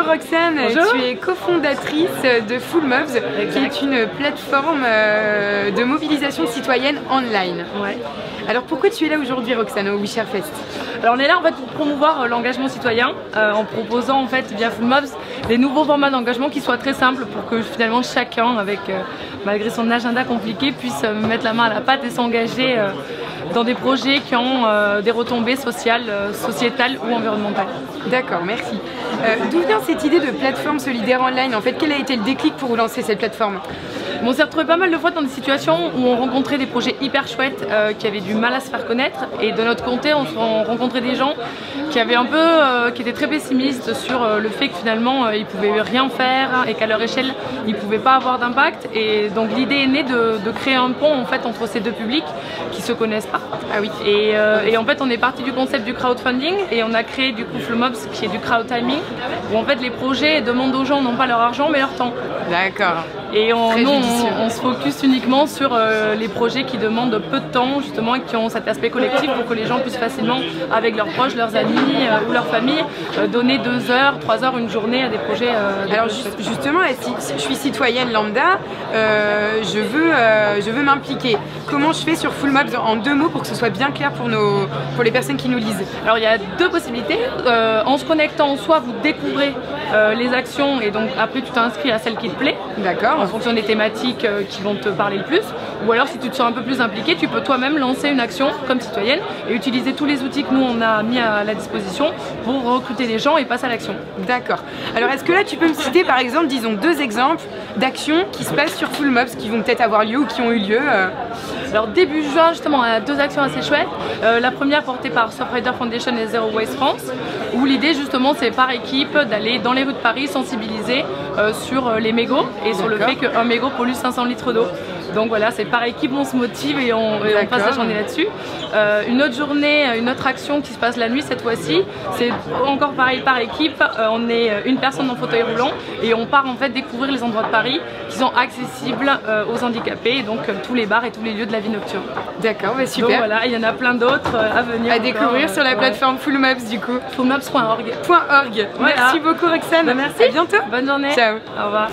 Roxane. Bonjour. Tu es cofondatrice de Full Mobs, qui est une plateforme de mobilisation citoyenne online. Ouais. Alors pourquoi tu es là aujourd'hui, Roxane, au We Share Fest? Alors on est là en fait pour promouvoir l'engagement citoyen en proposant en fait via Full Mobs des nouveaux formats d'engagement qui soient très simples pour que finalement chacun, avec malgré son agenda compliqué, puisse mettre la main à la pâte et s'engager dans des projets qui ont des retombées sociales, sociétales ou environnementales. D'accord, merci. D'où vient cette idée de plateforme solidaire online? En fait, quel a été le déclic pour vous lancer cette plateforme? On s'est retrouvé pas mal de fois dans des situations où on rencontrait des projets hyper chouettes qui avaient du mal à se faire connaître, et de notre côté on rencontrait des gens qui avaient qui étaient très pessimistes sur le fait que finalement ils pouvaient rien faire et qu'à leur échelle ils pouvaient pas avoir d'impact. Et donc l'idée est née de créer un pont en fait entre ces deux publics qui se connaissent pas. Ah oui. Et en fait on est parti du concept du crowdfunding et on a créé du coup Full Mobs qui est du crowd timing, où en fait les projets demandent aux gens non pas leur argent mais leur temps. D'accord. Et on se focus uniquement sur les projets qui demandent peu de temps justement et qui ont cet aspect collectif pour que les gens puissent facilement, avec leurs proches, leurs amis ou leur famille, donner 2 heures, 3 heures, une journée à des projets. Alors justement, si je suis citoyenne lambda, je veux m'impliquer. Comment je fais sur Full Mobs en 2 mots pour que ce soit bien clair pour les personnes qui nous lisent? Alors il y a 2 possibilités. En se connectant, soit vous découvrez les actions et donc après tu t'inscris à celle qui te plaît. D'accord. En fonction des thématiques qui vont te parler le plus. Ou alors si tu te sens un peu plus impliqué, tu peux toi-même lancer une action comme citoyenne et utiliser tous les outils que nous on a mis à la disposition pour recruter les gens et passer à l'action. D'accord. Alors est-ce que là tu peux me citer par exemple, disons 2 exemples d'actions qui se passent sur Full Mobs qui vont peut-être avoir lieu ou qui ont eu lieu Alors début juin justement, on a 2 actions assez chouettes. La première portée par Surfrider Foundation et Zero Waste France, où l'idée justement c'est par équipe d'aller dans les rues de Paris sensibiliser sur les mégots et sur le fait qu'un mégot pollue 500 litres d'eau. Donc voilà, c'est par équipe, on se motive et on passe la journée là-dessus. Une autre journée, une autre action qui se passe la nuit cette fois-ci, c'est encore pareil par équipe. On est une personne en fauteuil roulant et on part en fait découvrir les endroits de Paris qui sont accessibles aux handicapés, et donc tous les bars et tous les lieux de la vie nocturne. D'accord, bah super. Donc voilà, il y en a plein d'autres à venir. À découvrir sur la plateforme Full Mobs du coup. Fullmobs.org. Voilà. Merci beaucoup Roxane. Bah, merci. À bientôt. Bonne journée. Ciao. Au revoir.